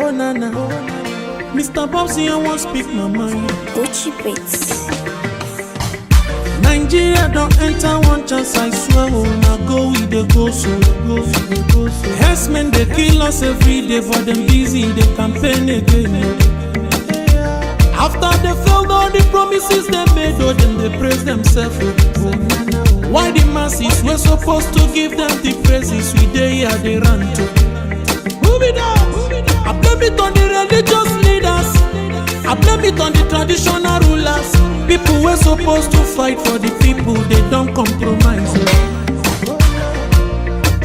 Oh nana, Mr. Bobsy, I won't speak my mind. Gucci Beats. Nigeria don't enter one chance, I swear. Oh, now go with the go so. Herdsmen they kill us every day, but them busy they campaign again. After they failed all the promises they made, oh, then they praise themselves. Why the masses were supposed to give them the praises we they here they run to? Move it up. I blame it on the religious leaders. I blame it on the traditional rulers. People were supposed to fight for the people, they don't compromise.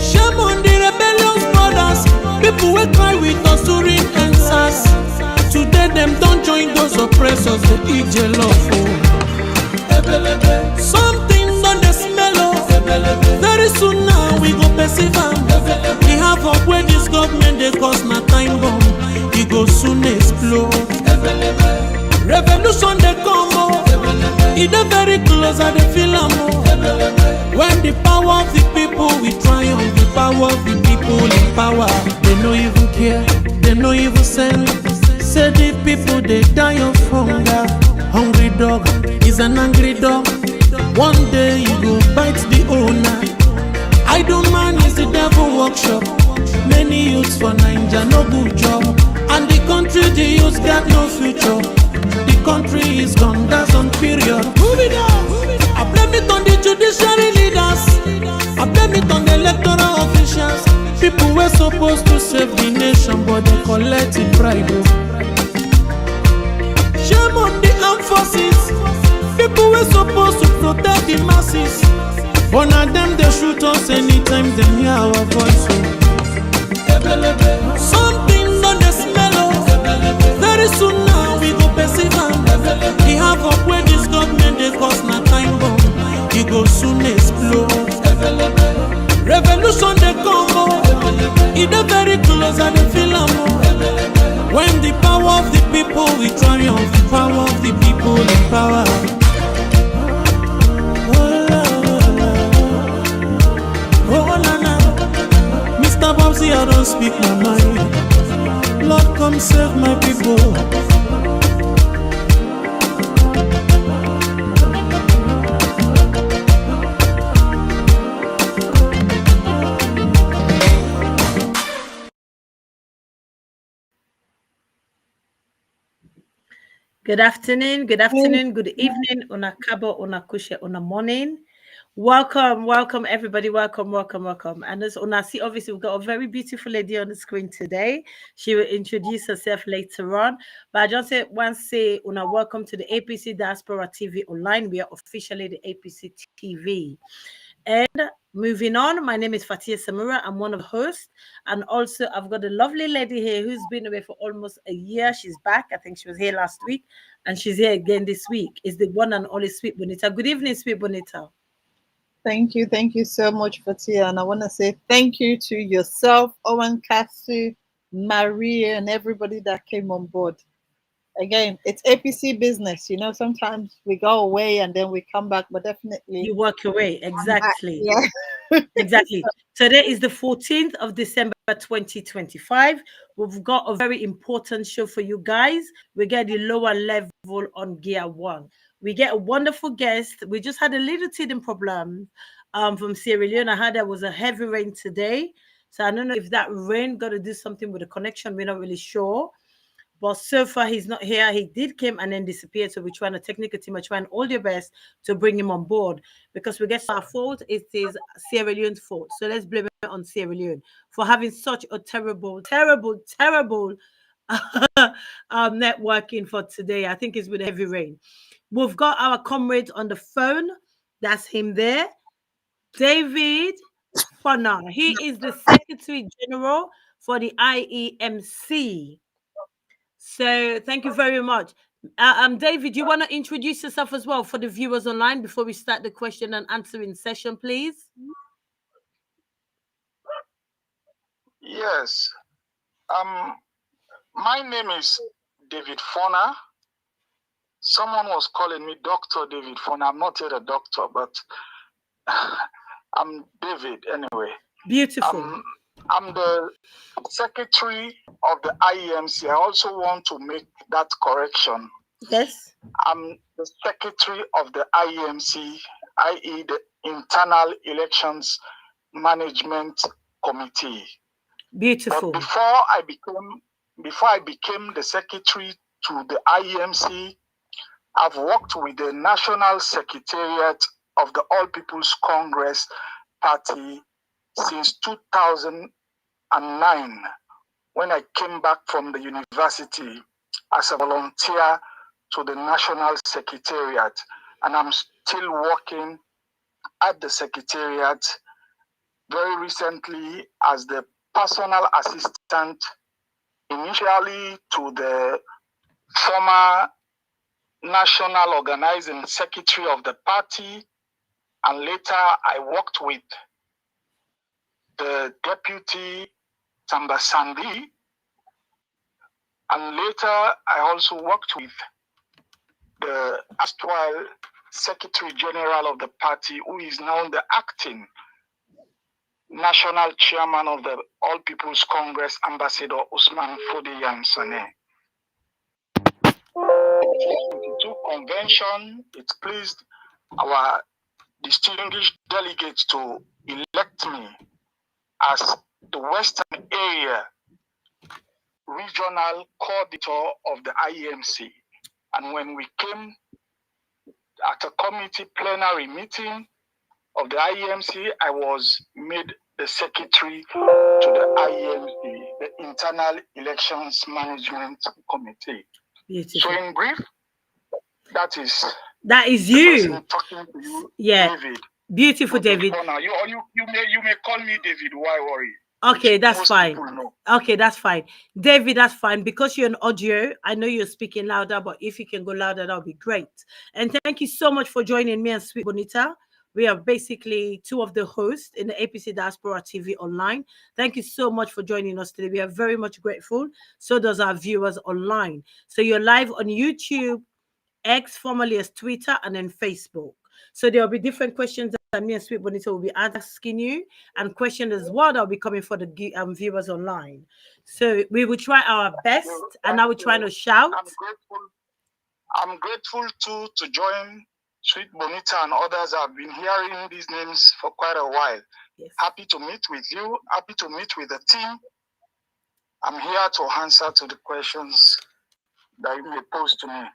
Shame on the rebellious brothers. People will cry with us during answers. Today them don't join those oppressors, they eat jollof. Something on the smell of. Very soon now we go perceive them. We have up where this government they cause my time bomb. It go soon explode. Revolution they come more. It is very close and they feel more. When the power of the people we triumph, the power of the people in power. They no even care, they no even send. Say the people they die of hunger. Hungry dog is an angry dog. One day you go bite the owner. I don't mind is the devil workshop. Many youths for Nigeria no good job. And the country the youths got no future. The country is gone, that's on period. Move it up. I blame it on the judiciary leaders. I blame it on the electoral officials. People were supposed to save the nation, but they collected bribe. Shame on the armed forces. People were supposed to protect the masses, but now them they shoot us anytime they hear our voice. Something on the smell of. Very soon now we go perceive them. We have up where this government they cause my time bomb. It go soon explode. Revolution they come more. It is very close and they feel more. When the power of the people we triumph, the power of the people in power. Oh nana, Mr. Bobsy, I don't speak my mind. Lord, come save my people. Good afternoon, good evening, una kabo, una kushe, una morning. Welcome, everybody. Welcome. And as Una see, obviously, we've got a very beautiful lady on the screen today. She will introduce herself later on. But I just want to say, Una, welcome to the APC Diaspora TV Online. We are officially the APC TV. And moving on, my name is Fattia Samura. I'm one of the hosts. And also, I've got a lovely lady here who's been away for almost a year. She's back. I think she was here last week. And she's here again this week. It's the one and only SweetBonita. Good evening, SweetBonita. Thank you so much, Fattia. And I want to say thank you to yourself, Owen, Cassie, Maria, and everybody that came on board. Again, it's APC business. You know, sometimes we go away and then we come back, but definitely you work away. Exactly. Yeah. Exactly. Today is the 14th of December 2025. We've got a very important show for you guys. We get the lower level on Gear 1. We get a wonderful guest. We just had a little teething problem from Sierra Leone. I heard there was a heavy rain today. So I don't know if that rain got to do something with the connection. We're not really sure. But so far, he's not here. He did come and then disappeared. So we're trying, the technical team are trying all their best to bring him on board. Because we guess our fault, it is Sierra Leone's fault. So let's blame it on Sierra Leone for having such a terrible networking for today. I think it's with heavy rain. We've got our comrades on the phone. That's him there. David Fornah. He is the Secretary General for the IEMC. So thank you very much. David, you want to introduce yourself as well for the viewers online before we start the question and answering session, please? Yes. My name is David Fornah. Someone was calling me Dr. David Fornah. I'm not yet a doctor, but I'm David anyway. Beautiful. I'm the secretary of the IEMC. I also want to make that correction. Yes. I'm the secretary of the IEMC, i.e. the Internal Elections Management Committee. Beautiful. But before I became the secretary to the IEMC, I've worked with the National Secretariat of the All People's Congress Party since 2009, when I came back from the university as a volunteer to the National Secretariat. And I'm still working at the Secretariat, very recently as the personal assistant, initially to the former National Organizing Secretary of the party, and later I worked with the Deputy Tamba Sandi, and later I also worked with the actual Secretary General of the party, who is now the acting National Chairman of the All People's Congress, Ambassador Usman Fodeyan Sane. 22 convention, it pleased our distinguished delegates to elect me as the Western Area Regional Coordinator of the IEMC. And when we came at a committee plenary meeting of the IEMC, I was made the secretary to the IEMC, the Internal Elections Management Committee. Beautiful. So in brief, that is you. Talking to you, Yeah. David. Beautiful, David. You may call me David. Why worry? Okay, that's Most fine. people know. Okay, that's fine. David, that's fine. Because you're an audio, I know you're speaking louder, but if you can go louder, that would be great. And thank you so much for joining me and SweetBonita. We are basically two of the hosts in the APC Diaspora TV online. Thank you so much for joining us today. We are very much grateful. So does our viewers online. So you're live on YouTube, X, formerly as Twitter, and then Facebook. So there will be different questions that me and SweetBonita will be asking you, and questions as well that will be coming for the viewers online. So we will try our best, and I will try to shout. I'm grateful to join SweetBonita and others. I've been hearing these names for quite a while. Yes. Happy to meet with you. Happy to meet with the team. I'm here to answer to the questions that you may pose to me.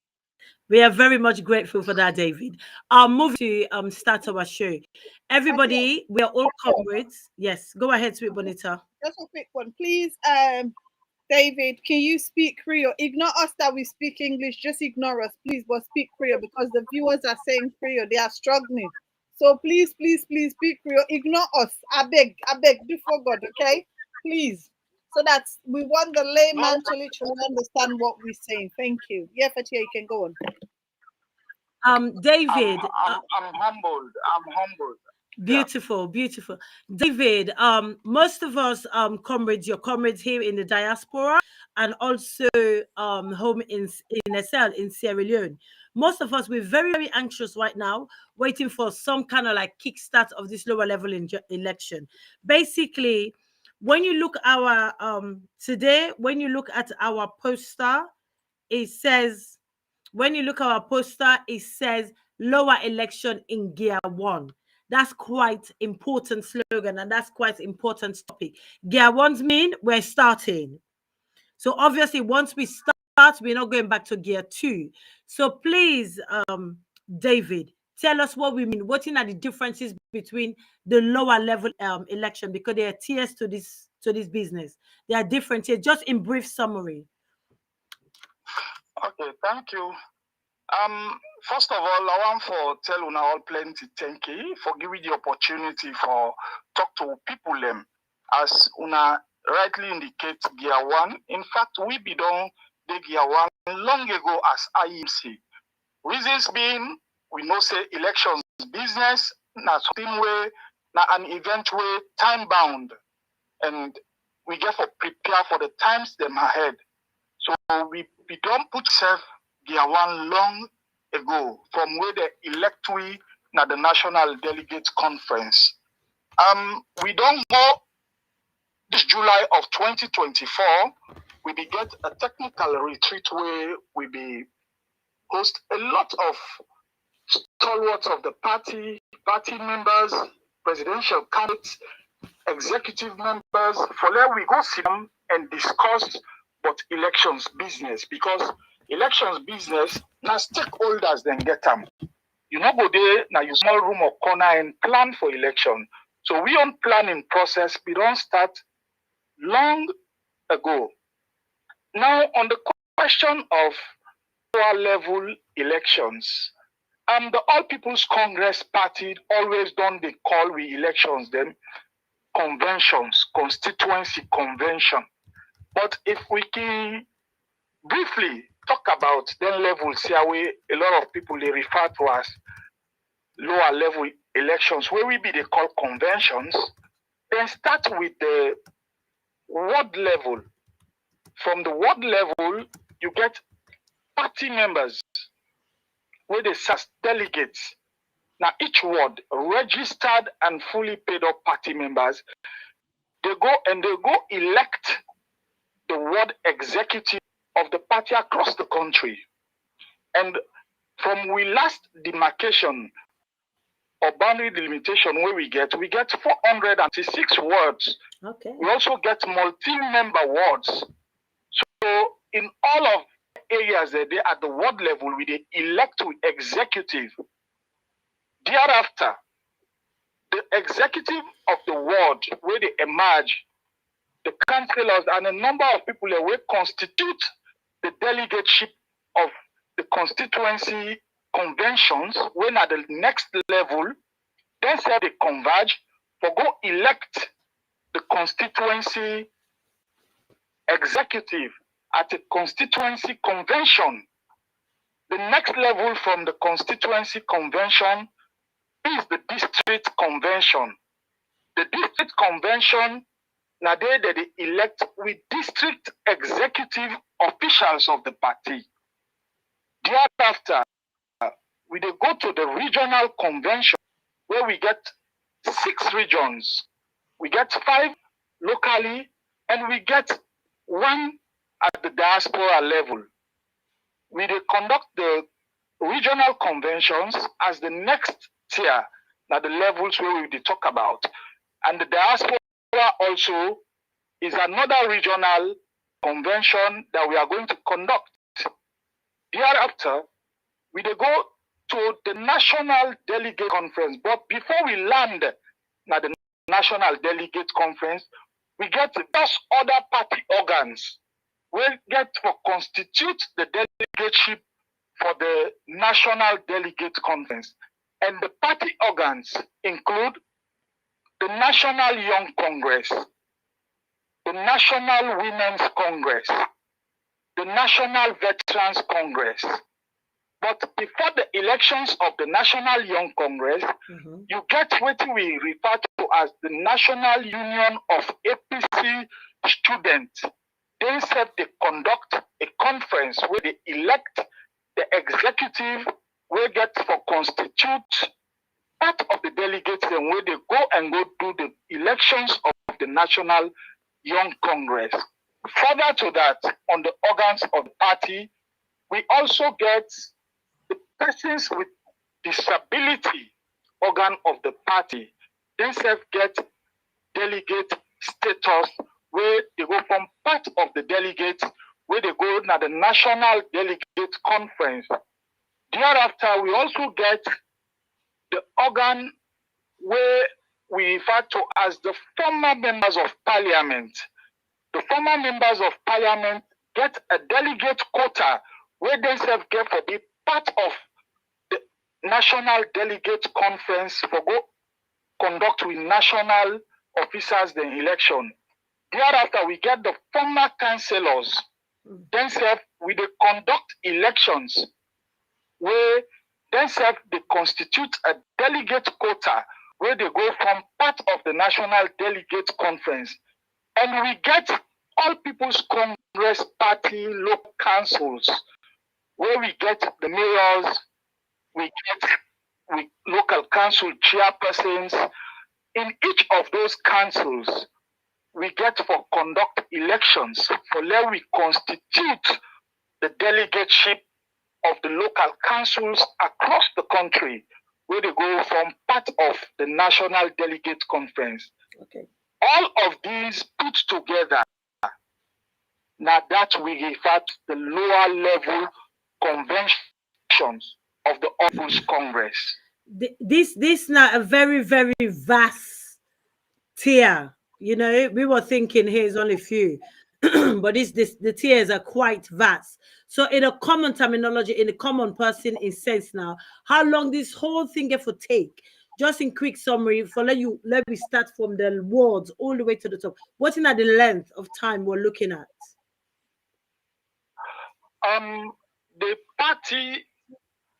We are very much grateful for that, David. I'll move to start our show. Everybody, we are all comrades. Yes, go ahead, SweetBonita. Just a quick one, please. David, can you speak Creole? Ignore us that we speak English. Just ignore us, please, but speak Creole, because the viewers are saying Creole. They are struggling. So please, please, please speak Creole. Ignore us. I beg, before God, okay? Please. So that we want the layman to literally understand what we're saying. Thank you. Yeah, Fattia, you can go on. David. I'm humbled. I'm humbled. Beautiful, yeah. Beautiful. David, most of us comrades, your comrades here in the diaspora, and also home in SL in Sierra Leone. Most of us, we're very, very anxious right now, waiting for some kind of like kickstart of this lower level election. Basically, when you look our today, when you look at our poster, it says, when you look at our poster, it says lower election in Gear 1. That's quite important slogan, and that's quite important topic. Gear 1 mean we're starting. So obviously, once we start, we're not going back to Gear 2. So please, David, tell us what we mean. What are the differences between the lower level election, because there are tiers to this business. There are different tiers. Just in brief summary. Okay, thank you. First of all, I want to tell una all plenty thank you for giving the opportunity for talk to people them. As una rightly indicate Gear 1. In fact, we be done the Gear 1 long ago as IEMC. Reasons being, we know say elections business, na something way, na an event way, time bound. And we get to prepare for the times them ahead. So we don't put self Gear 1 long ago from where they elect we na the National Delegate Conference. We don't go this July of 2024, we be get a technical retreat where we be host a lot of stalwarts of the party members, presidential candidates, executive members. For there we go sit down and discuss but elections business, because elections business now stakeholders then get them. You know, go there now you small room or corner and plan for election. So we on planning process, we don't start long ago. Now on the question of lower level elections, the All People's Congress Party always done they call we elections them conventions, constituency convention. But if we can briefly talk about then levels here where a lot of people they refer to as lower level elections, where we be they call conventions, then start with the ward level. From the ward level, you get party members where they serve delegates. Now each ward, registered and fully paid up party members, they go elect the ward executive of the party across the country. And from we last demarcation or boundary delimitation where we get 466 wards. Okay. We also get multi-member wards. So in all of areas that they at the ward level, we they elect to executive. Thereafter, the executive of the ward where they emerge, the councillors and a number of people that will constitute the delegateship of the constituency conventions, when at the next level, then say they converge for go elect the constituency executive at a constituency convention. The next level from the constituency convention is the district convention. The district convention, now they elect with district executive officials of the party. Thereafter, we go to the regional convention where we get 6 regions. We get 5 locally and we get 1 at the diaspora level. We conduct the regional conventions as the next tier, now the levels where we talk about. And the diaspora also is another regional convention that we are going to conduct. Thereafter, we go to the National Delegate Conference. But before we land at the National Delegate Conference, we get those other party organs. We get to constitute the delegateship for the National Delegate Conference. And the party organs include the National Young Congress, the National Women's Congress, the National Veterans Congress. But before the elections of the National Young Congress, you get what we refer to as the National Union of APC Students. They said they conduct a conference where they elect the executive, where get for constitute part of the delegates, and where they go do the elections of the National Young Congress. Further to that, on the organs of the party, we also get the persons with disability organ of the party. Themselves get delegate status, where they go from part of the delegates, where they go now the National Delegate Conference. Thereafter, we also get the organ where we refer to as the former members of parliament. The former members of parliament get a delegate quota where they themselves get for be part of the National Delegate Conference for go conduct with national officers the election. Thereafter, we get the former councillors. Themselves, we they conduct elections where themselves they constitute a delegate quota where they go from part of the National Delegate Conference. And we get All People's Congress Party local councils, where we get the mayors, we get local council chairpersons. In each of those councils, we get for conduct elections, for let we constitute the delegateship of the local councils across the country, where they go from part of the National Delegate Conference. Okay. All of these put together, now that we refer to the lower level conventions of the Office Congress. This now a very, very vast tier. You know, we were thinking here's only a few, but the tiers are quite vast. So in a common terminology, in a common person in sense now, how long this whole thing get for take? Just in quick summary, for let me start from the wards all the way to the top. What's in at the length of time we're looking at? The party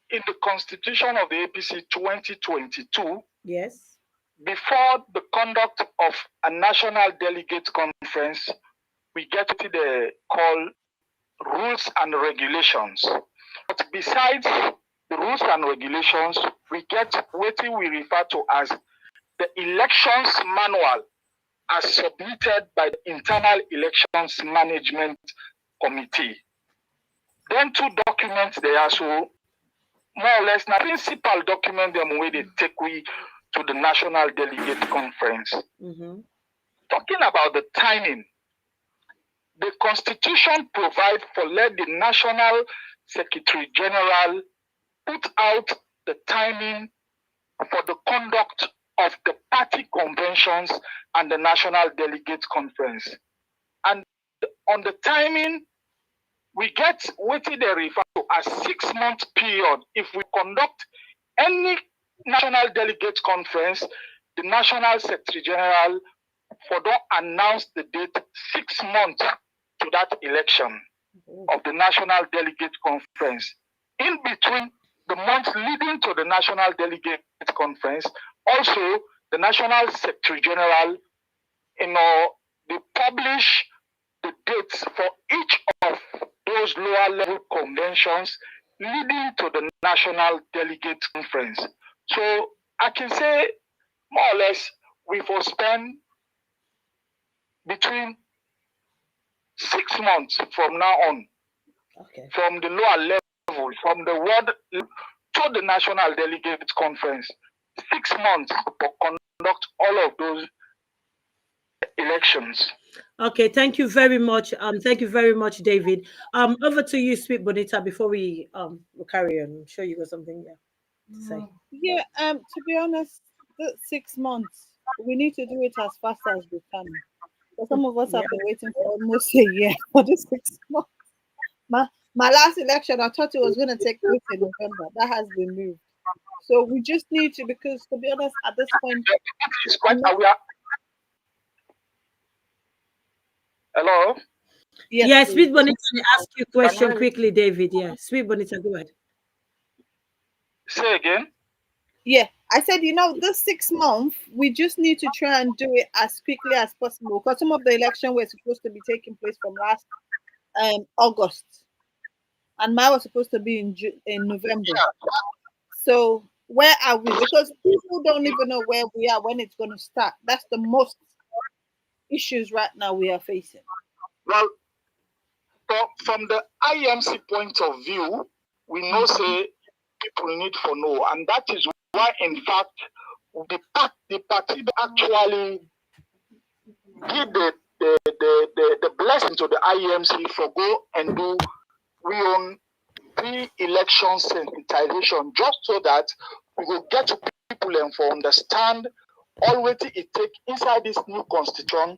in the constitution of the APC 2022, Yes, before the conduct of a national delegate conference, we get to the call rules and regulations. But besides the rules and regulations, we get what we refer to as the elections manual as submitted by the Internal Elections Management Committee. Then two documents they are so more or less the principal document them where they take we to the National Delegate Conference. Talking about the timing, the Constitution provides for let the National Secretary General put out the timing for the conduct of the party conventions and the National Delegate Conference. And on the timing, we get what they refer to as 6-month period. If we conduct any National Delegate Conference, the National Secretary General for don't announce the date 6 months to that election of the National Delegate Conference. In between the months leading to the National Delegate Conference, also the National Secretary General, they publish the dates for each of those lower level conventions leading to the National Delegate Conference. So I can say more or less we will spend between 6 months from now on, from the lower level, from the world to the National Delegate Conference, 6 months to conduct all of those elections. Okay, thank you very much. Thank you very much, David. Over to you, SweetBonita, before we we'll carry on. I'm sure you got something to say. Yeah, to be honest, the 6 months, we need to do it as fast as we can. So some of us have been waiting for almost a year for this 6 months. My last election, I thought it was going to take place in November. That has been moved. So we just need to, because to be honest, at this point, it's quite aware. Hello? Yes, SweetBonita, ask you a question quickly, David. Yeah, SweetBonita, go ahead. Say again? Yeah, I said, this 6 months, we just need to try and do it as quickly as possible, because some of the election were supposed to be taking place from last August, and mine was supposed to be in November. So where are we? Because people don't even know where we are when it's going to start. That's the most issues right now we are facing. Well, from the IEMC point of view, we know say people need to know, and that is why, in fact, the party actually give the blessing to the IEMC for go and do we own pre-election sensitization, just so that we will get to people and for understand already it take inside this new constitution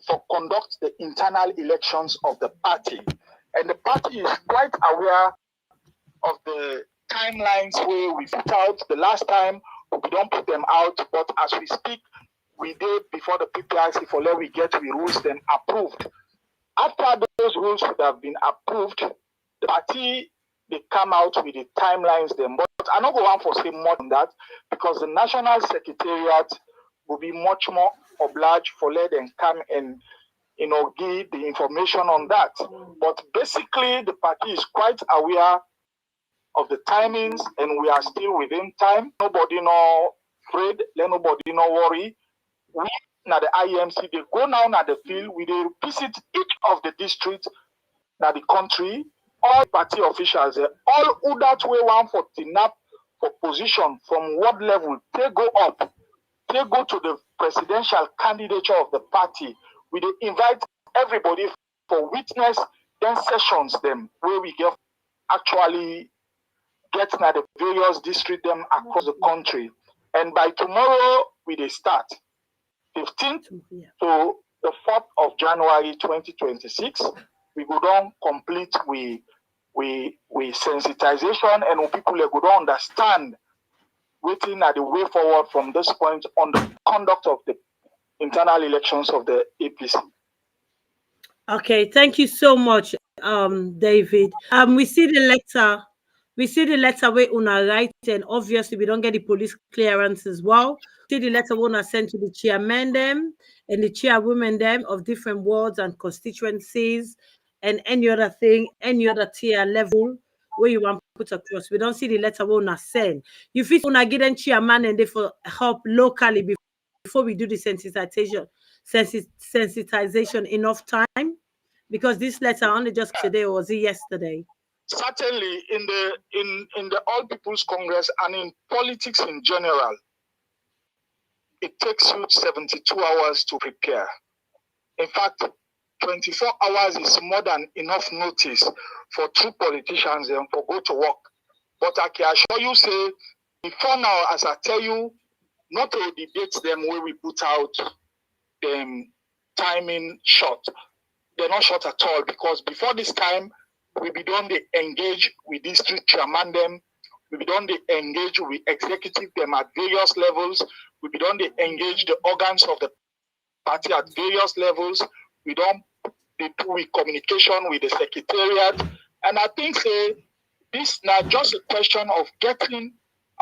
for conduct the internal elections of the party. And the party is quite aware of the timelines where we put out the last time. We don't put them out, but as we speak, we did before the PPIC for let we get the rules then approved. After those rules would have been approved, the party they come out with the timelines then. But I don't go on for say more than that, because the National Secretariat will be much more obliged for let them come and give the information on that. But basically the party is quite aware of the timings, and we are still within time. Nobody no afraid, let nobody no worry. We na the IEMC, they go now na the field, we they visit each of the districts na the country, all party officials, all who that way one for TINAP for position from what level, they go up, they go to the presidential candidature of the party. We they invite everybody for witness, then sessions them where we get actually get na the various districts them across the country. And by tomorrow, we they start 15th to the 4th of January 2026. We go down complete we sensitization and people go down understand waiting at the way forward from this point on the conduct of the internal elections of the APC. Okay, thank you so much, David. We see the letter. We see the letter where una write, and obviously we don't get the police clearance as well. See the letter we una sent to the chairmen them and the chairwomen them of different wards and constituencies and any other thing, any other tier level where you want to put across. We don't see the letter we una send. You feel una get them chairman and they for help locally before we do the sensitization enough time, because this letter only just today, or was it yesterday? Certainly in the All People's Congress and in politics in general, it takes you 72 hours to prepare. In fact, 24 hours is more than enough notice for true politicians and for go to work. But I can assure you, say, before now, as I tell you, not all the dates them where we put out them timing short. They're not short at all, because before this time, we be done the engage with district chairman them, we be done the engage with executive them at various levels, we be done the engage the organs of the party at various levels, we don't do with communication with the secretariat. And I think say this not just a question of getting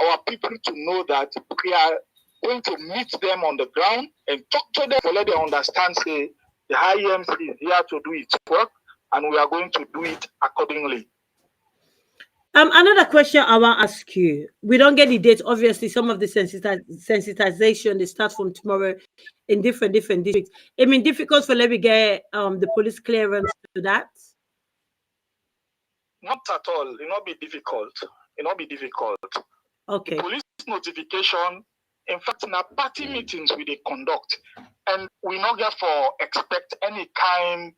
our people to know that we are going to meet them on the ground and talk to them to let them understand, say, the IEMC is here to do its work and we are going to do it accordingly. Another question I want to ask you. We don't get the date. Obviously, some of the sensitization, they start from tomorrow in different districts. I mean, difficult for let me get the police clearance to that? Not at all. It not be difficult. It not be difficult. Okay. The police notification, in fact, in our party meetings we they conduct, and we not get for expect any kind,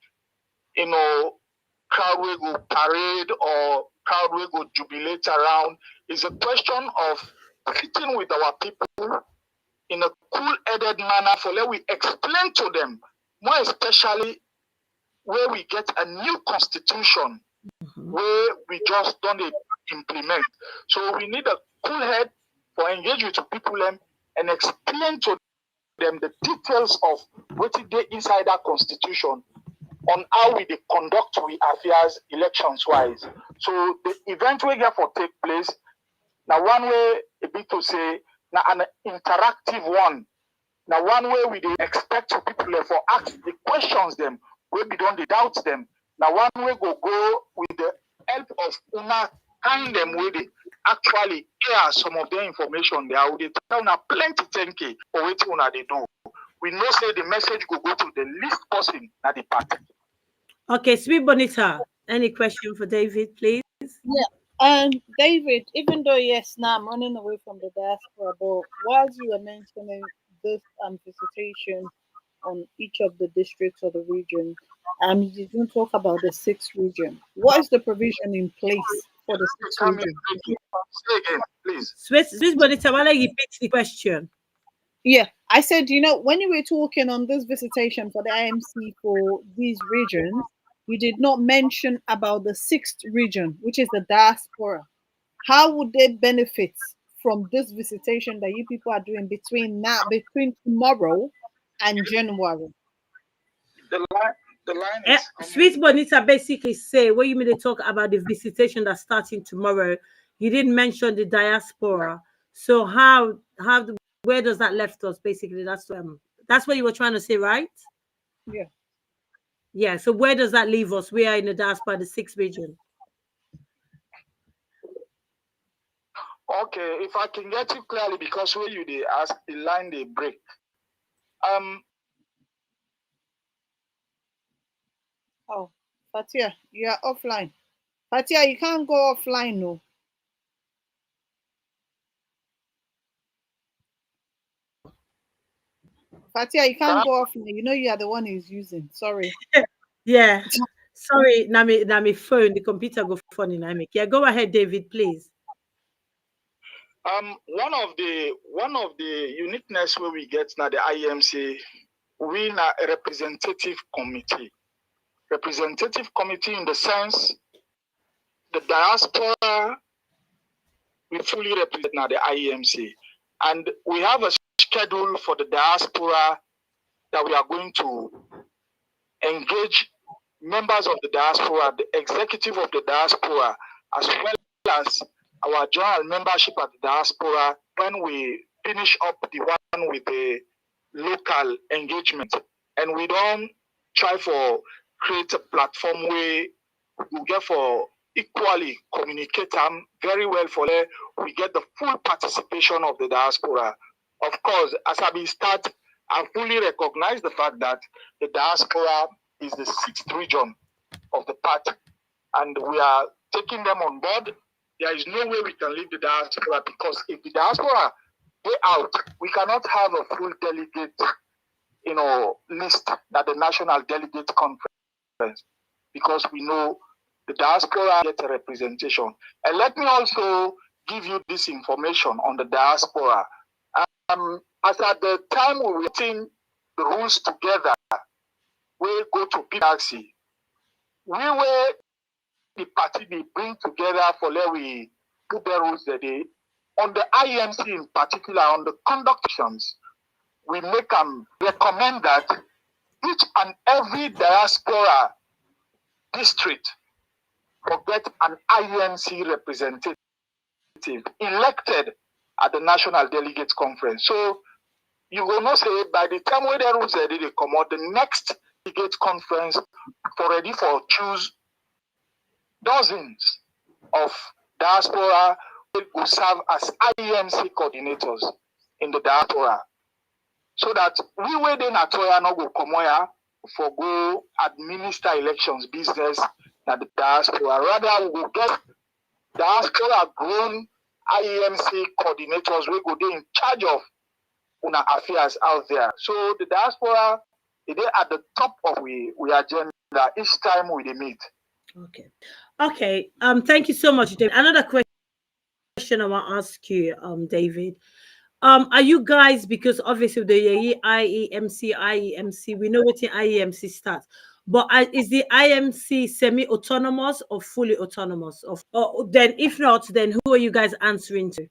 crowd will go parade or crowd will go jubilate around. It's a question of sitting with our people in a cool-headed manner for let we explain to them, more especially where we get a new constitution where we just don't implement. So we need a cool head for engage with the people and explain to them the details of what they inside that constitution on how we conduct we affairs elections wise. So the event we get for take place now one way a bit to say now an interactive one. Now one way we expect people for ask the questions them where we don't doubt them. Now one way go with the help of una kind them where they actually hear some of the information they are they tell now plenty 10K for what una they do. We know say the message go to the least person at the party. Okay, SweetBonita, any question for David, please? Yeah. And David, even though yes, now I'm running away from the diaspora, but while you were mentioning this visitation on each of the districts or the region, you didn't talk about the sixth region. What is the provision in place for the sixth region? Say again, please. SweetBonita, why don't you repeat the question? Yeah, I said, when you were talking on this visitation for the IMC for these regions, you did not mention about the sixth region, which is the diaspora. How would they benefit from this visitation that you people are doing between tomorrow and January? The line is SweetBonita basically say, what you mean to talk about the visitation that's starting tomorrow? You didn't mention the diaspora. So where does that left us? Basically, that's what you were trying to say, right? Yeah. Yeah. So where does that leave us? We are in the diaspora, the sixth region. Okay, if I can get you clearly, because when you they ask the line they break. Oh, Fattia, you are offline. Fattia, you can't go offline, no. Fattia, you can't go offline. You know you are the one who's using. Sorry. Yeah. Sorry, Nami phone, the computer go funny, Nami. Yeah, go ahead, David, please. One of the uniqueness where we get now the IEMC, we na a representative committee. Representative committee in the sense the diaspora we fully represent now the IEMC. And we have a schedule for the diaspora that we are going to engage members of the diaspora, the executive of the diaspora, as well as our general membership at the diaspora when we finish up the one with the local engagement. And we don't try for create a platform where we get for equally communicate them very well for there. We get the full participation of the diaspora. Of course, as I start, I fully recognize the fact that the diaspora is the 6th region of the party, and we are taking them on board. There is no way we can leave the diaspora, because if the diaspora go out, we cannot have a full delegate, list at the National Delegate Conference, because we know the diaspora gets a representation. And let me also give you this information on the diaspora. As at the time we were putting the rules together, we go to PRC. We were the party they bring together for where we put the rules that day. On the IEMC in particular, on the conductions, we make them recommend that each and every diaspora district will get an IEMC representative elected at the National Delegates Conference. So you will not say by the time when the rules they come out, the next delegate conference for ready for choose dozens of diaspora who will serve as IEMC coordinators in the diaspora. So that we will then atoya no go come here for go administer elections business at the diaspora. Rather, we will get diaspora grown IEMC coordinators we go there in charge of una affairs out there. So the diaspora is at the top of we agenda each time we meet. Okay. Thank you so much, David. Another question I want to ask you, David. Are you guys, because obviously the IEMC, we know what the IEMC starts, but is the IEMC semi-autonomous or fully autonomous? Or then, if not, then who are you guys answering to?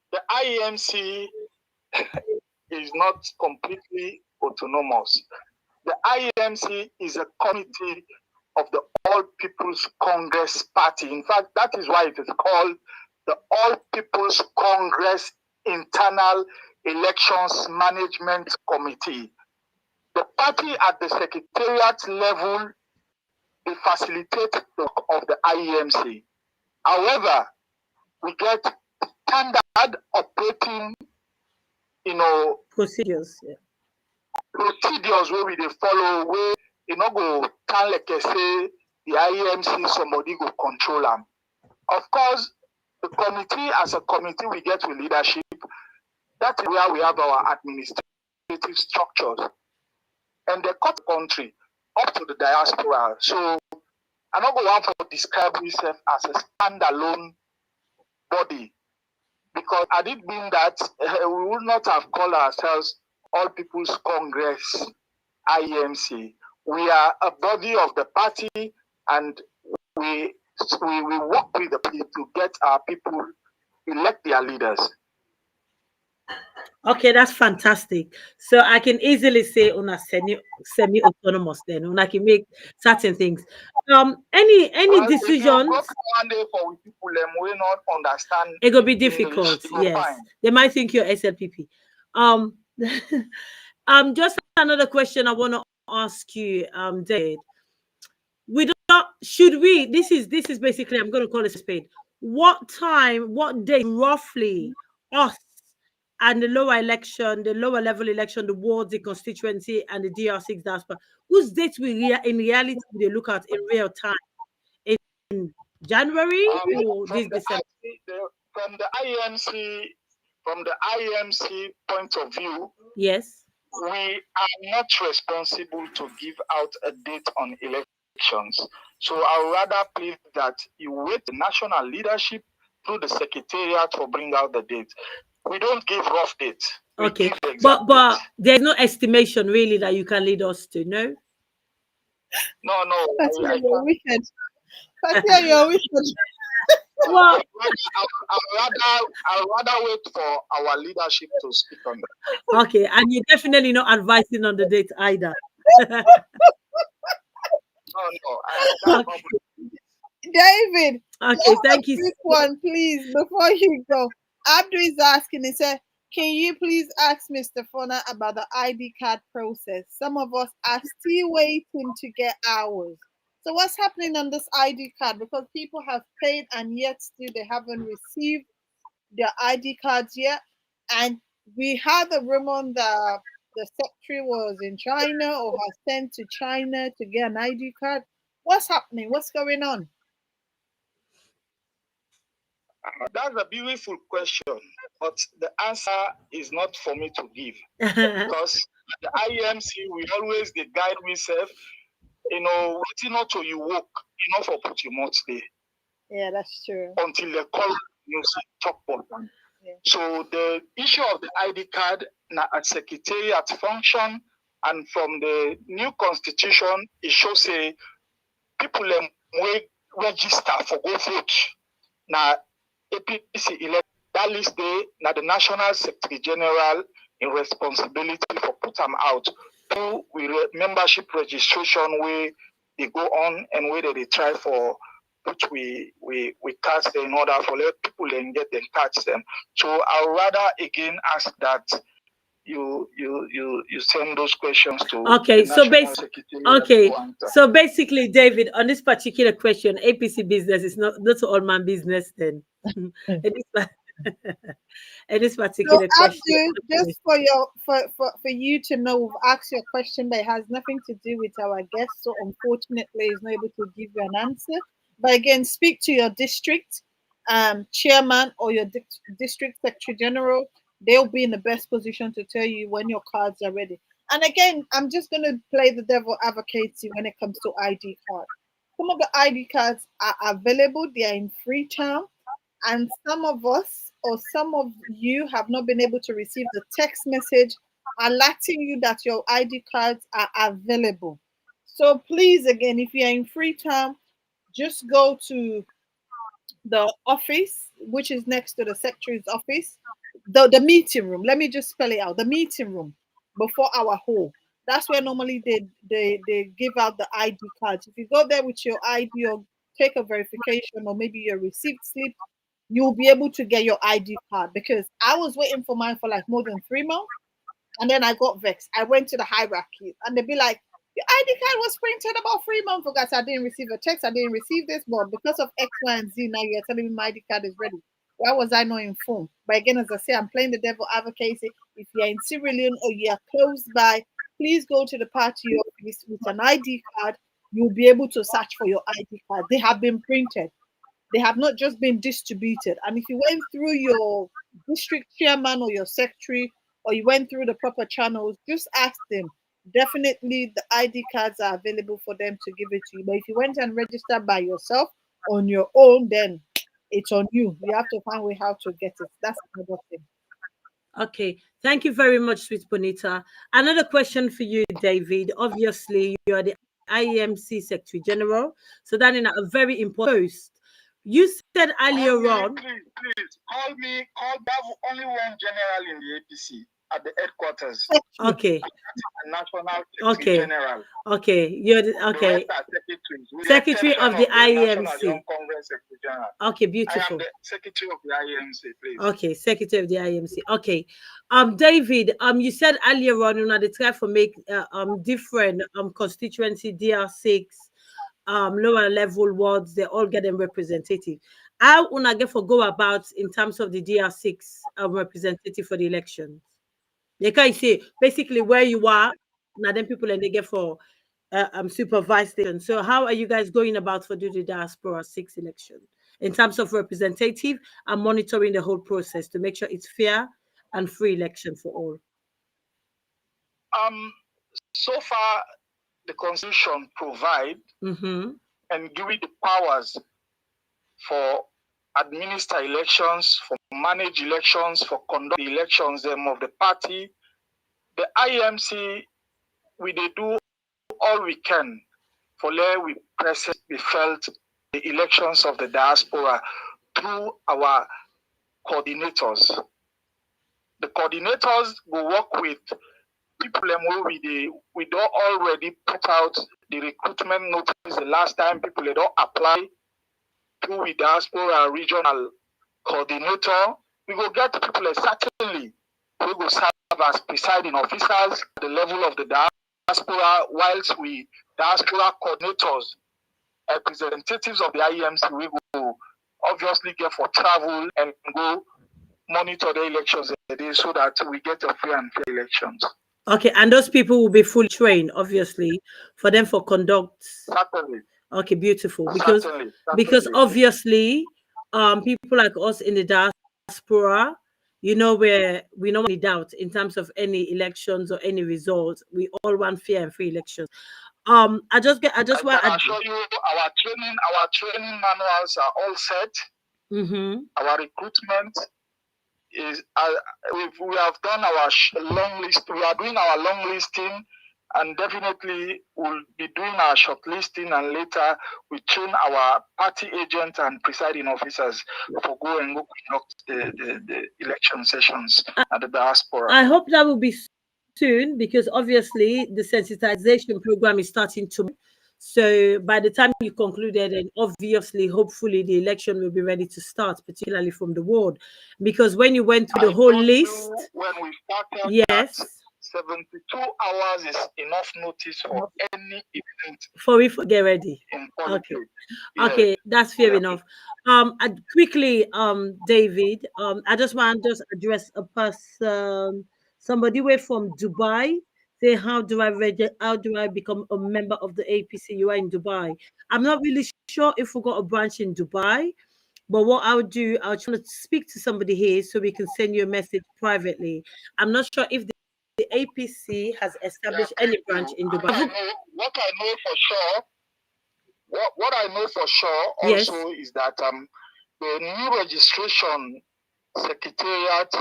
The IEMC is not completely autonomous. The IEMC is a committee of the All People's Congress Party. In fact, that is why it is called the All People's Congress Internal Elections Management Committee. The party at the secretariat level, they facilitate the work of the IEMC. However, we get standard operating, procedures. Yeah. Procedures where we follow, where go can like say the IEMC somebody go control them. Of course, the committee as a committee we get with leadership. That's where we have our administrative structures, and they cut the country up to the diaspora. So I'm not going to describe myself as a standalone body, because had it been that we would not have called ourselves All People's Congress IEMC. We are a body of the party, and we work with the party to get our people elect their leaders. Okay, that's fantastic. So I can easily say on a semi-autonomous then, when I can make certain things. Any decisions? One day for people we not understand. It will be difficult. Yes, fine. They might think you're SLPP. Just another question I want to ask you, Dave. Should we? This is basically, I'm going to call it a spade. What time? What day roughly? Us and the lower election, the lower level election, the wards, the constituency, and the DR6 diaspora, whose dates in reality they look at in real time? In January or this December? From the IEMC point of view, Yes. We are not responsible to give out a date on elections. So I would rather plead that you wait the national leadership through the secretariat to bring out the date. We don't give rough dates. Okay, but there's no estimation really that you can lead us to, no? No. Fattia, you're wicked. Fattia, you're wicked. Well, I'd rather wait for our leadership to speak on that. Okay, and you're definitely not advising on the date either. No. Okay. David. Okay, thank you. Quick one, please, before you go. Abdul is asking, he said, can you please ask Mr. Fornah about the ID card process? Some of us are still waiting to get ours. So what's happening on this ID card? Because people have paid and yet still they haven't received their ID cards yet. And we had the rumor that the secretary was in China or has sent to China to get an ID card. What's happening? What's going on? That's a beautiful question, but the answer is not for me to give. Because the IEMC, we always the guide myself, waiting not till you walk, for put your mouth there. Yeah, that's true. Until they call you talk button. Yeah. So the issue of the ID card at secretariat function, and from the new constitution, it shows say people will register for go vote. Now APC elect that list day. Now the National Secretary General in responsibility for put them out. Through membership registration where they go on and where they try for which we catch them in order for let people then get them catch them. So I would rather again ask that you send those questions to so basically David, on this particular question, APC business is not all man business then. In this particular question. Just for you to know, we've asked your question, but it has nothing to do with our guest. So unfortunately, he's not able to give you an answer. But again, speak to your district chairman or your district secretary general. They'll be in the best position to tell you when your cards are ready. And again, I'm just going to play the devil advocate when it comes to ID cards. Some of the ID cards are available. They are in Freetown. And some of us or some of you have not been able to receive the text message alerting you that your ID cards are available. So please, again, if you're in Freetown, just go to the office, which is next to the secretary's office, the meeting room. Let me just spell it out. The meeting room before our hall. That's where normally they give out the ID cards. If you go there with your ID or take a verification or maybe your receipt slip, you'll be able to get your ID card. Because I was waiting for mine for like more than 3 months, and then I got vexed. I went to the hierarchy and they'd be like, your ID card was printed about 3 months ago. I didn't receive a text. I didn't receive this, but because of X, Y, and Z, now you're telling me my ID card is ready. Why was I not informed? But again, as I say, I'm playing the devil advocate. If you're in Sierra Leone or you're close by, please go to the party office with an ID card. You'll be able to search for your ID card. They have been printed. They have not just been distributed. And if you went through your district chairman or your secretary, or you went through the proper channels, just ask them. Definitely the ID cards are available for them to give it to you. But if you went and registered by yourself on your own, then it's on you. You have to find a way how to get it. That's another thing. Okay, thank you very much, SweetBonita. Another question for you, David. Obviously, you are the IEMC Secretary General, so that in a very important post. You said earlier on. Please call me. Only one general in the APC at the headquarters. Okay. National Secretary General. Okay. You're okay. Secretary of the IEMC. Okay, beautiful. I am the Secretary of the IEMC, please. Okay, Secretary of the IEMC. Okay. David, you said earlier on they try to make different constituency DR6 lower level wards, they all get them representative. How una get for go about in terms of the DR6 representative for the elections? They can say basically where you are, now then people and they get for supervised election. So how are you guys going about for the Diaspora 6 election in terms of representative and monitoring the whole process to make sure it's fair and free election for all? So far, the Constitution provide and give it the powers for administer elections, for manage elections, for conduct the elections of the party. The IEMC, we they do all we can for let we present we felt the elections of the diaspora through our coordinators. The coordinators will work with people we don't already put out the recruitment notice the last time people they don't apply through the diaspora regional coordinator. We will get people certainly we will serve as presiding officers at the level of the diaspora, whilst we diaspora coordinators, representatives of the IEMC, we will obviously get for travel and go monitor the elections so that we get a free and fair elections. Okay, and those people will be fully trained, obviously, for them for conduct. Certainly. Okay, beautiful. Because because obviously, people like us in the diaspora, you know, where we normally doubt in terms of any elections or any results. We all want fair and free elections. I just want to show you our training manuals are all set. Our recruitment is we have done our long list. We are doing our long listing, and definitely we'll be doing our short listing, and later we train our party agents and presiding officers for go conduct the election sessions at the diaspora. I hope that will be soon, because obviously the sensitization program is starting tomorrow. So by the time you concluded, and obviously, hopefully, the election will be ready to start, particularly from the ward. Because when you went through the whole list, when we started, yes, 72 hours is enough notice for any event. For we get ready. Okay, okay, that's fair enough. Quickly, David, I just want to address a person, somebody way from Dubai. Say, how do I become a member of the APC? You are in Dubai. I'm not really sure if we got a branch in Dubai, but what I'll do, I'll try to speak to somebody here so we can send you a message privately. I'm not sure if the APC has established any branch in Dubai. What I know for sure, what I know for sure also is that the new registration secretariat,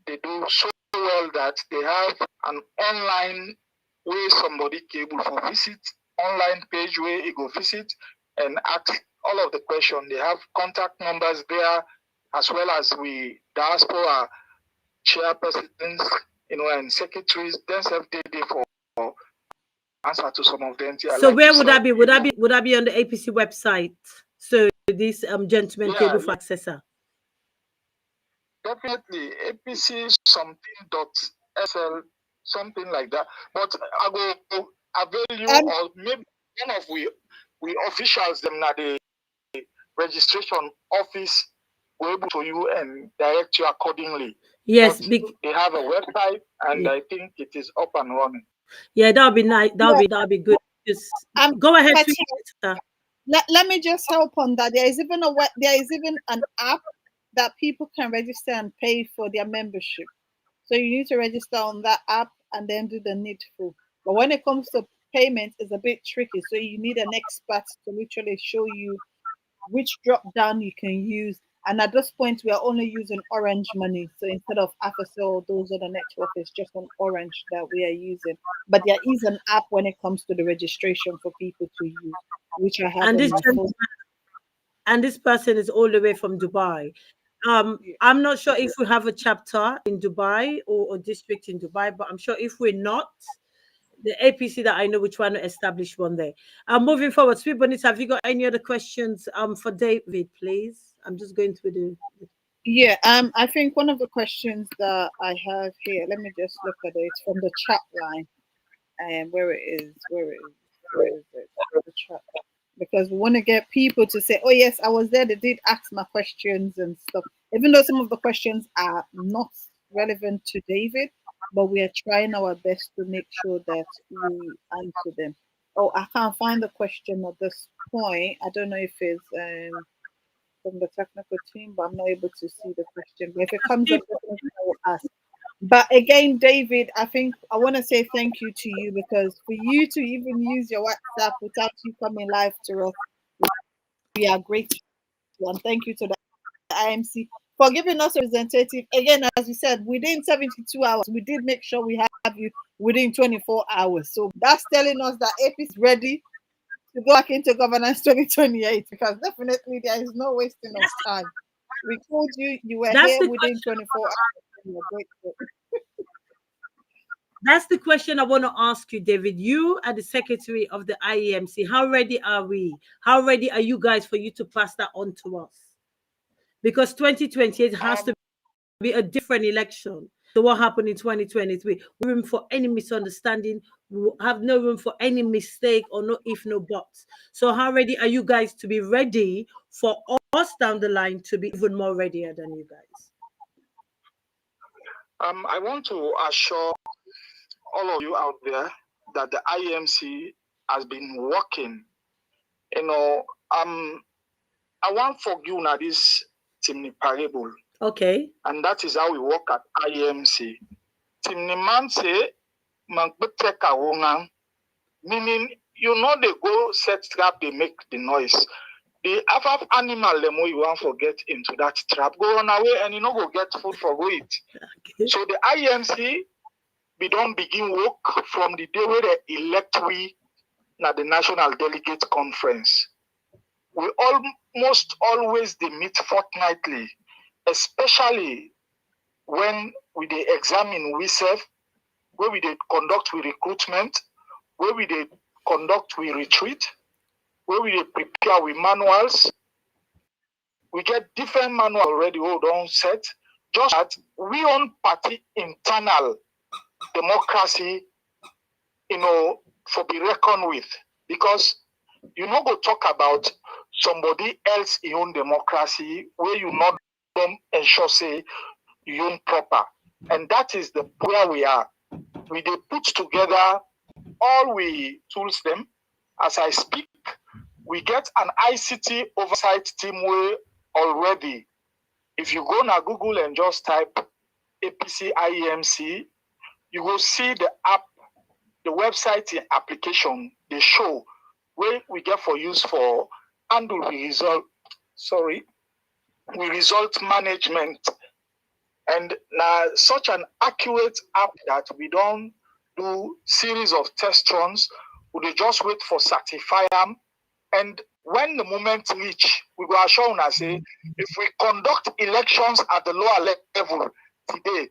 they do so well that they have an online way somebody able to visit, online page where you go visit and ask all of the questions. They have contact numbers there, as well as we diaspora chairpersons, and secretaries. Then have day for answer to some of them. So where would that be? Would that be on the APC website? So this gentleman able for accessor. Definitely APC something.sl, something like that. But I will avail you, or maybe one of we officials them na the registration office will able to you and direct you accordingly. Yes, they have a website, and I think it is up and running. Yeah, that'll be nice. That'll be good. Just go ahead. Let me just help on that. There is even an app that people can register and pay for their membership. So you need to register on that app and then do the needful. But when it comes to payment, it's a bit tricky. So you need an expert to literally show you which drop down you can use. And at this point, we are only using Orange Money. So instead of AFSL, those are the network, it's just on Orange that we are using. But there is an app when it comes to the registration for people to use, which I have on my phone. And this person is all the way from Dubai. I'm not sure if we have a chapter in Dubai or a district in Dubai, but I'm sure if we're not, the APC that I know, we're trying to establish one there. Moving forward, SweetBonita, have you got any other questions for David, please? I'm just going through the. Yeah, I think one of the questions that I have here, let me just look at it. It's from the chat line, and where is it? The chat. because we want to get people to say, oh yes, I was there, they did ask my questions and stuff, even though some of the questions are not relevant to David, but we are trying our best to make sure that we answer them. Oh, I can't find the question at this point. I don't know if it's from the technical team, but I'm not able to see the question. But if it comes up, definitely I will ask. But again, David, I think I want to say thank you to you, because for you to even use your WhatsApp without you coming live to us, we are grateful. And thank you to the IMC for giving us a representative. Again, as we said, within 72 hours, we did make sure we have you within 24 hours. So that's telling us that APC is ready to go back into governance 2028, because definitely there is no wasting of time. We told you, you were That's here the within 24 hours. And we are grateful. That's the question I want to ask you, David. You are the secretary of the IEMC. How ready are we? How ready are you guys for you to pass that on to us? Because 2028 has to be a different election to what happened in 2023. No room for any misunderstanding. We have no room for any mistake or no if, no buts. So how ready are you guys to be ready for us down the line to be even more readier than you guys? I want to assure all of you out there that the IEMC has been working. I want to forgive now this Timni parable. Okay. And that is how we work at IEMC. Timni man say, man teka wongang, meaning they go set trap, they make the noise. The half animal them you want to get into that trap, go on away and go get food for go eat. Okay. So the IEMC, we don't begin work from the day where they elect we at the National Delegate Conference. We almost always they meet fortnightly, especially when we they examine we serve, where we they conduct we recruitment, where we they conduct we retreat, where we they prepare with manuals. We get different manual already hold on set. Just that we own party internal democracy, for be reckoned with. Because go talk about somebody else in own democracy where you not them ensure say you own proper. And that is the where we are. We they put together all we tools them. As I speak, we get an ICT oversight team where already. If you go na Google and just type APC IEMC, you will see the app, the website application, the show where we get for use for handle result management. And now such an accurate app that we don't do series of test runs, we just wait for certify them. And when the moment reach, we will assure and say, if we conduct elections at the lower level today,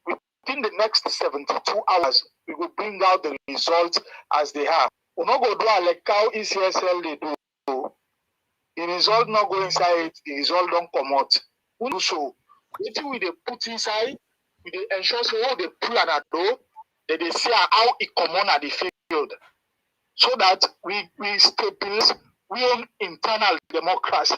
within the next 72 hours, we will bring out the results as they have. We not go do like how ECSL they do. The result not go inside, the result don't come out. We do so. Anything we they put inside, we they ensure so all they pull at door, that they see how it come on at the field. So that we stabilize we own internal democracy.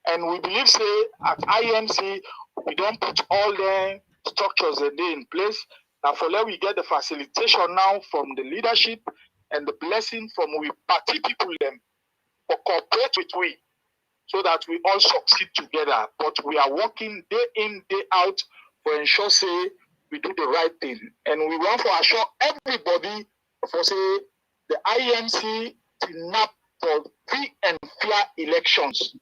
And we believe say at IEMC, we don't put all the structures a day in place. Now for that we get the facilitation now from the leadership and the blessing from we party people them for cooperate with we so that we all succeed together. But we are working day in, day out for ensure say we do the right thing. And we want to assure everybody for say the IEMC to nap for free and fair elections.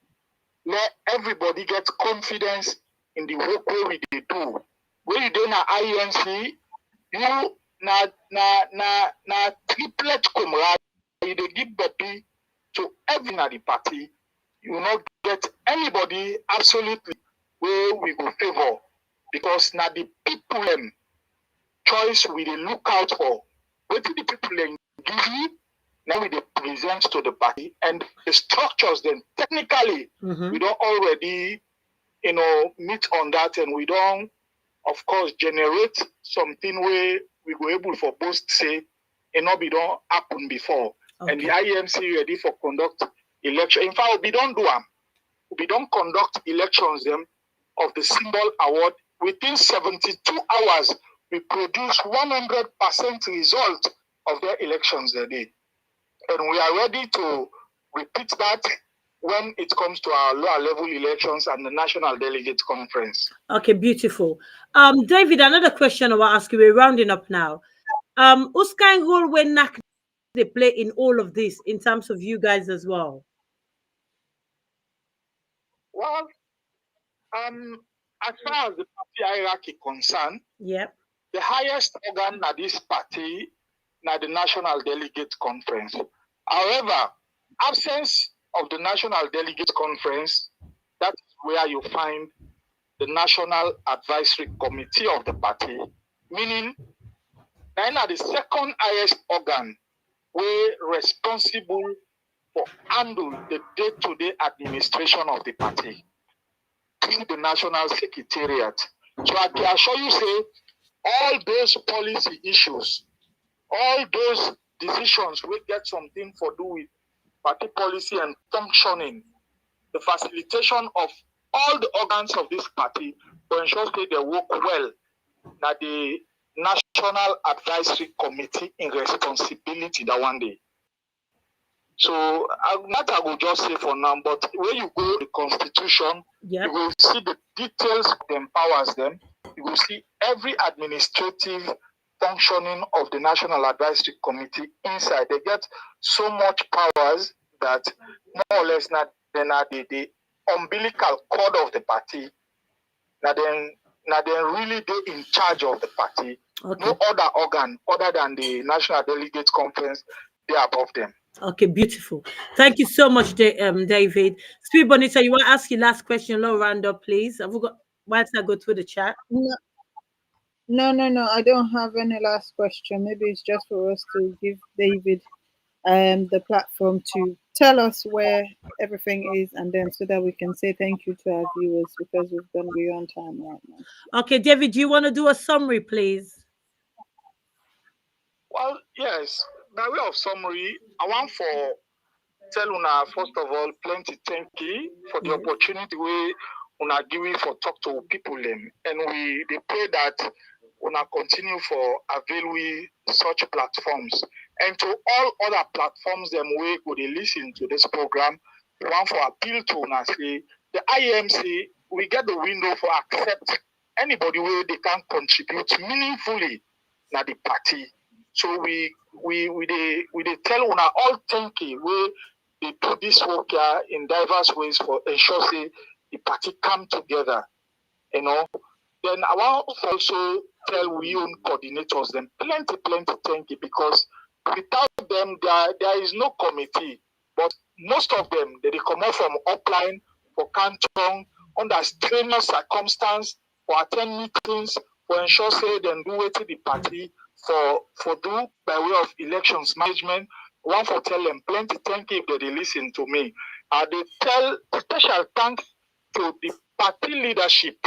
Let everybody get confidence in the work where we do. When you do na IEMC, you na triplet comrade, you dey give baby to every na the party. You will not get anybody absolutely where we go favor, because now the people choice we dey look out for. What do the people give you? Now we dey present to the party, and the structures then technically we don't already meet on that, and we don't of course generate something where we go able for both say it not be don't happen before. and the IEMC ready for conduct election. In fact, we don't do them. We don't conduct elections them of the symbol award. Within 72 hours, we produce 100% result of their elections that day. And we are ready to repeat that when it comes to our lower level elections and the National Delegate Conference. Okay, beautiful. David, another question I will ask you. We're rounding up now. Whose kind role when NAC they play in all of this in terms of you guys as well? Well, as far as the party hierarchy concerned, yeah, the highest organ at this party na the National Delegate Conference. However, absence of the National Delegate Conference, that is where you find the National Advisory Committee of the party, meaning now the second highest organ we responsible for handle the day-to-day administration of the party through the National Secretariat. So I can assure you, say, all those policy issues, all those decisions will get something to do with party policy and functioning, the facilitation of all the organs of this party to ensure that they work well. Now the National Advisory Committee in responsibility that one day. So I will just say for now, but when you go to the Constitution, yep, you will see the details that empowers them. You will see every administrative functioning of the National Advisory Committee inside. They get so much powers that more or less not then are the umbilical cord of the party. Now then really they in charge of the party. Okay. No other organ other than the National Delegate Conference, they are above them. Okay, beautiful. Thank you so much, David. SweetBonita, you want to ask your last question, low round up, please? Have we got whilst I go through the chat? No. I don't have any last question. Maybe it's just for us to give David the platform to tell us where everything is, and then so that we can say thank you to our viewers because we've gone beyond time right now. Okay, David, do you want to do a summary, please? Well, yes. By way of summary, I want for tell Una first of all plenty thank you for the opportunity we Una give for talk to people them, and they pray that Una continue for avail we such platforms, and to all other platforms them we go they listen to this program. We want for appeal to Una say the IEMC we get the window for accept anybody where they can contribute meaningfully na the party. So we tell Una all thank you we they do this work here in diverse ways for ensure say the party come together, you know. Then I want to also tell we own coordinators them plenty thank you, because without them there is no committee. But most of them they come out from upline for canton under strenuous circumstance for attend meetings for ensure say them do it to the party for do by way of elections management. One for tell them plenty thank you if they listen to me. They tell special thanks to the party leadership,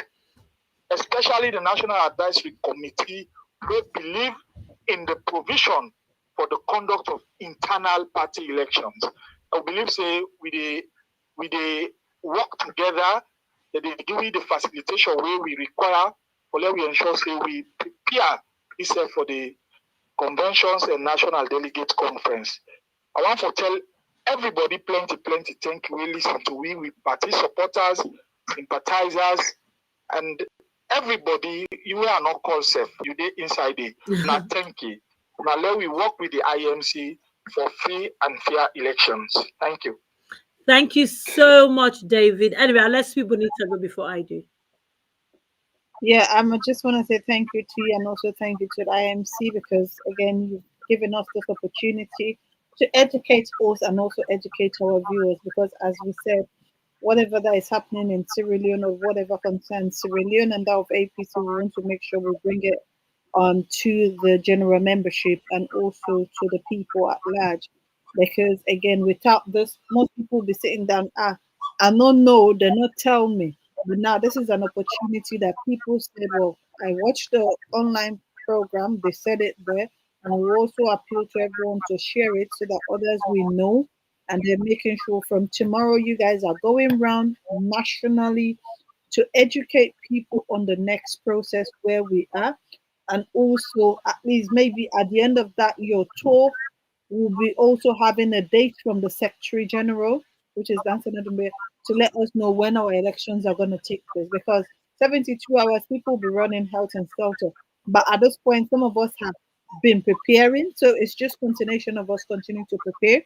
especially the National Advisory Committee, who believe in the provision for the conduct of internal party elections. I believe say we they work together, that they give me the facilitation where we require, for let we ensure say we prepare this for the conventions and National Delegate Conference. I want to tell everybody plenty thank you. We listen to we party supporters, sympathizers, and everybody. You are not called safe. You did inside it. Now thank you. Now let we work with the IEMC for free and fair elections. Thank you. Thank you so much, David. Anyway, I'll let SweetBonita go before I do. Yeah, I just want to say thank you to you, and also thank you to the IMC, because again you've given us this opportunity to educate us and also educate our viewers, because as we said, whatever that is happening in Sierra Leone or whatever concerns Sierra Leone and that of APC, we want to make sure we bring it to the general membership and also to the people at large. Because again, without this, most people will be sitting down, I don't know, they're not telling me. But now this is an opportunity that people said, well, I watched the online program, they said it there, And we also appeal to everyone to share it so that others will know. And they're making sure from tomorrow you guys are going around nationally to educate people on the next process where we are. And also, at least maybe at the end of that, your tour will be also having a date from the Secretary General, which is Danson Adumbe, to let us know when our elections are going to take place. Because 72 hours, people will be running health and shelter. But at this point, some of us have been preparing. So it's just continuation of us continuing to prepare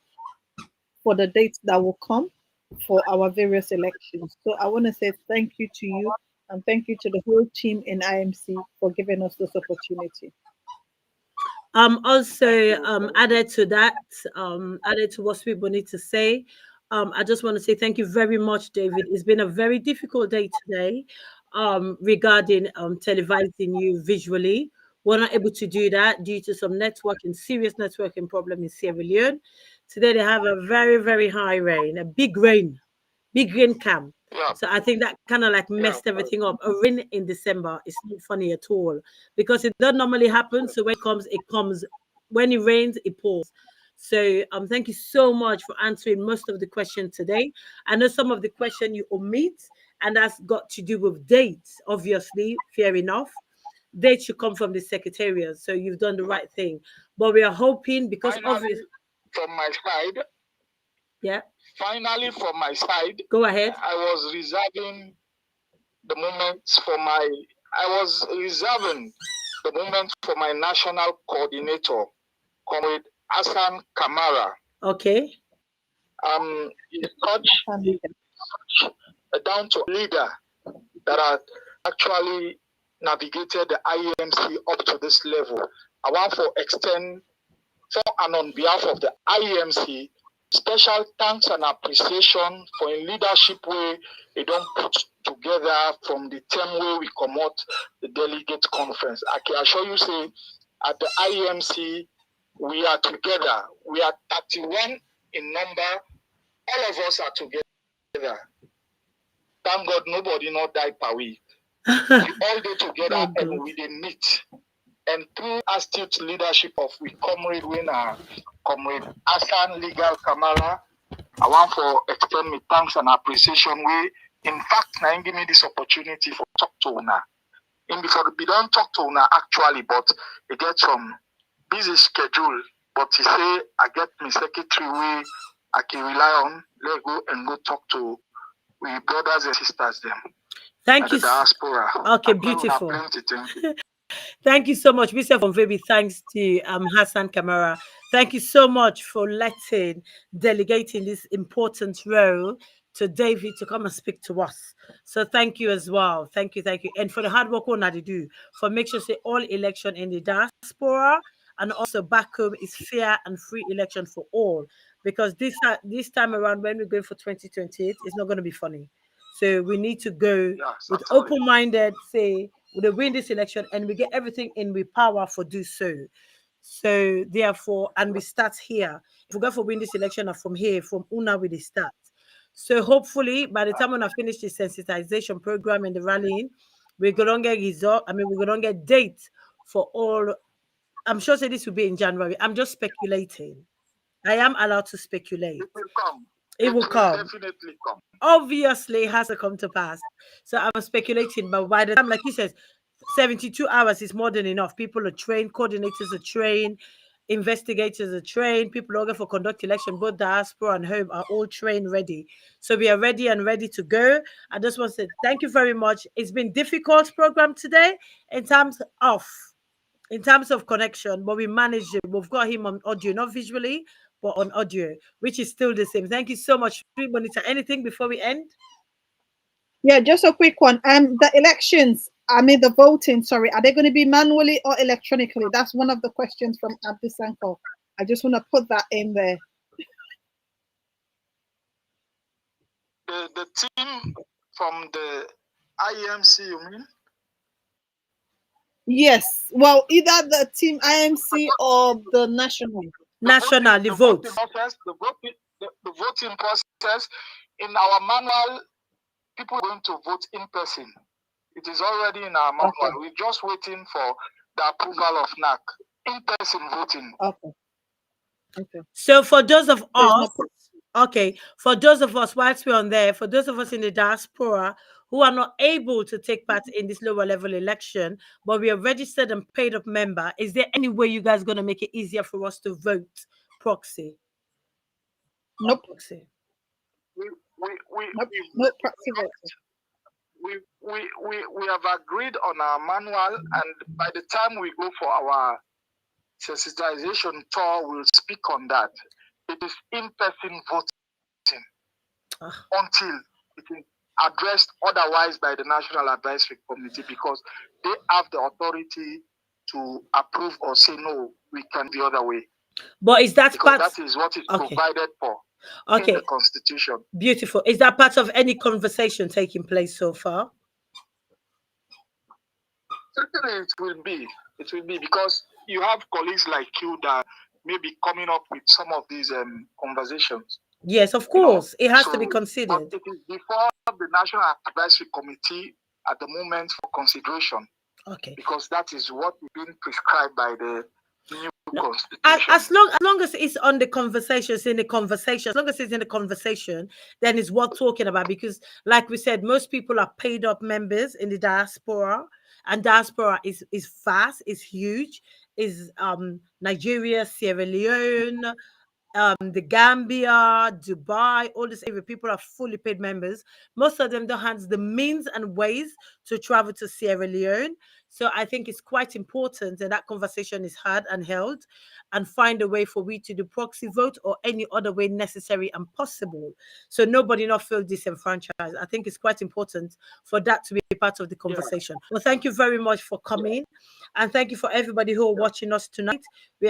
for the dates that will come for our various elections. So I want to say thank you to you and thank you to the whole team in IMC for giving us this opportunity. Also, added to that, added to what SweetBonita say, I just want to say thank you very much, David. It's been a very difficult day today, regarding televising you visually. We're not able to do that due to some networking, serious networking problem in Sierra Leone. Today they have a very, very high rain, a big rain camp. Yeah. So I think that kind of like messed everything up. A rain in December is not funny at all because it doesn't normally happen. So when it comes, it comes. When it rains, it pours. So thank you so much for answering most of the questions today. I know some of the question you omit, and that's got to do with dates. Obviously, fair enough. Dates should come from the secretariat. So you've done the right thing. But we are hoping because Finally, obviously, from my side, yeah. Finally, from my side, Go ahead. I was reserving the moments for my. I was reserving the moment for my national coordinator, Comrade Hassan Kamara. Okay. He's such a down-to leader that had actually navigated the IEMC up to this level. I want to extend for and on behalf of the IEMC special thanks and appreciation for a leadership way they don't put together from the term where we come out the delegate conference. I can assure you, say, at the IEMC, we are together. We are 31 in number. All of us are together. Thank God nobody not die per week. We all day together and we dey meet. And through astute leadership of we comrade winner, Comrade Hassan Legal Kamara, I want to extend my thanks and appreciation. We, in fact, now give me this opportunity for talk to una. And before we don't talk to una actually, but they get some busy schedule. But he say I get my secretary way I can rely on. Let go and go talk to we brothers and sisters them. Thank you. The diaspora. Okay, beautiful. Thank you so much, Mr. Fonvebi. Thanks to Hassan Kamara. Thank you so much for delegating this important role to David to come and speak to us. So thank you as well. Thank you. And for the hard work on that do for make sure say all election in the diaspora and also back home is fair and free election for all. Because this time around when we're going for 2028, it's not going to be funny. So we need to go with open-minded, say, we'll win this election and we get everything in with power for do so. So therefore, and we start here. If we go for win this election from here, from Una with the start. So hopefully by the time when I finish the sensitization program and the rallying, we're gonna get result. We're gonna get dates for all. I'm sure say this will be in January. I'm just speculating. I am allowed to speculate. It will come. It will come. Definitely come. Obviously, it has to come to pass. So I'm speculating, but by the time, like you said, 72 hours is more than enough. People are trained, coordinators are trained, investigators are trained, people are going for conduct election, both diaspora and home are all trained, ready. So we are ready and ready to go. I just want to say thank you very much. It's been difficult program today in terms of connection, but we managed it. We've got him on audio, not visually, but on audio, which is still the same. Thank you so much, SweetBonita. Anything before we end? Yeah, just a quick one. The elections, the voting, sorry, are they going to be manually or electronically? That's one of the questions from Abdi Sanko. I just want to put that in there. The team from the IEMC, you mean? Yes. Well, either the team IMC or the national. The voting process in our manual, people are going to vote in person. It is already in our manual. Okay. We're just waiting for the approval of NAC. in-person voting. Okay. Okay. So for those of There's us, no okay, for those of us, whilst we're on there, for those of us in the diaspora who are not able to take part in this lower level election, but we are registered and paid up member, is there any way you guys going to make it easier for us to vote proxy? Nope. Proxy. No proxy voting. We have agreed on our manual, and by the time we go for our sensitization tour, we'll speak on that. It is in-person voting until it is addressed otherwise by the National Advisory Committee, because they have the authority to approve or say no, we can the other way. But is that because part? That is what is Okay. provided for in the Constitution. Beautiful. Is that part of any conversation taking place so far? Certainly it will be. It will be, because you have colleagues like you that may be coming up with some of these conversations. Yes, of course. It has to be But considered. it is before the National Advisory Committee at the moment for consideration. Okay. Because that is what is being prescribed by the new Constitution. As long as it's on the conversation, it's in the conversation. As long as it's in the conversation, then it's worth talking about. Because, like we said, most people are paid up members in the diaspora, and diaspora is vast, is huge, is Nigeria, Sierra Leone, the Gambia, Dubai, all this area. People are fully paid members. Most of them don't have the means and ways to travel to Sierra Leone. So I think it's quite important that conversation is had and held, and find a way for we to do proxy vote or any other way necessary and possible, so nobody not feel disenfranchised. I think it's quite important for that to be part of the conversation. Well, thank you very much for coming, and thank you for everybody who are watching us tonight. We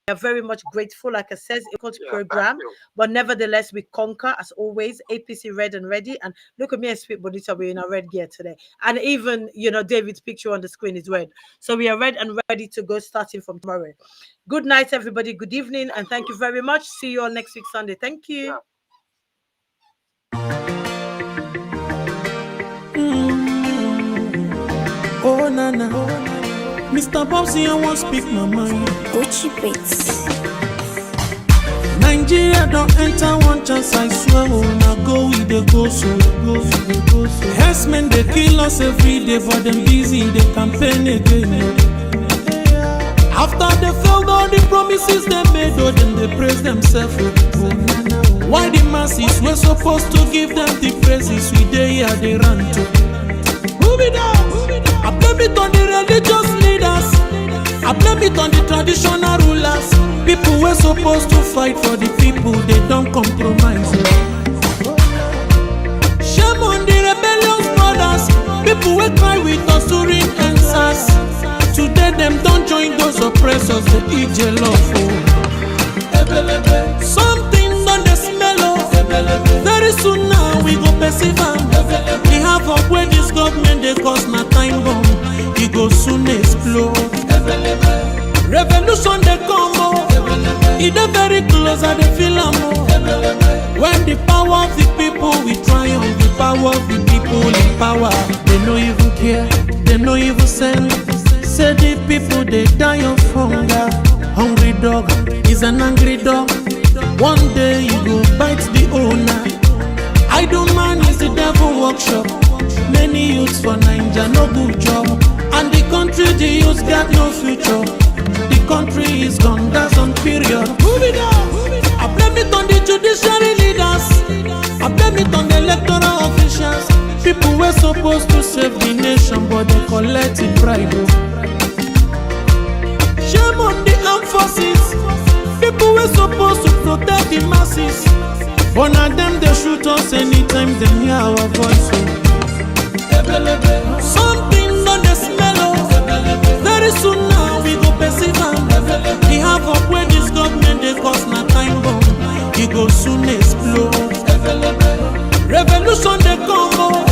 are very much grateful. Like I said, it's a program, but nevertheless, we conquer as always. APC Red and Ready, and look at me and SweetBonita, we're in our red gear today, and even David's picture on the screen is red, so we are red and ready to go starting from tomorrow. Good night, everybody. Good evening, and thank you very much. See you all next week Sunday. Thank you. Oh nana, Mr. Bobsy, I won't speak my mind. Gucci Beats. Nigeria don't enter one chance, I swear. Oh, now go with the go so. Herdsmen they kill us every day, but them busy they campaign again. After they failed all the promises they made, oh, then they praise themselves. Why the masses were supposed to give them the praises we they here they run to? Move it down. I blame it on the religious leaders. I blame it on the traditional rulers. People were supposed to fight for the people, they don't compromise. Shame on the rebellious brothers. People will cry with us during answers. Today them don't join those oppressors, they eat jollof. Something on the smell of. Very soon now we go perceive them. We have up where this government they cause na time bomb. It go soon explode. Revolution they come up. It is very close and they feel am. When the power of the people we triumph, the power of the people in power. They no even care, they no even send. Say the people they die of hunger. Hungry dog is an angry dog. One day you go bite the owner. Idle man is the devil workshop. Many youths for Nigeria no good job, and the country the youths got no future. The country is gone, that's on period. Move it up. I blame it on the judiciary leaders. I blame it on the electoral officials. People were supposed to save the nation, but they collected bribe. Shame on the armed forces. People were supposed to protect the masses, but now them they shoot us anytime they hear our voice. Something on the smell of. Very soon now we go perceive them. We have up where this government they cause na time bomb. It go soon explode. Revolution they come up.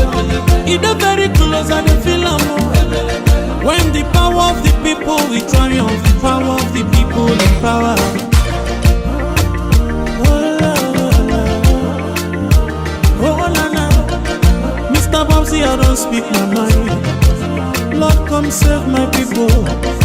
It is very close and they feel am. When the power of the people we triumph, the power of the people in power. Oh na na, Mr. Bobsy, I don't speak my mind. Lord, come save my people.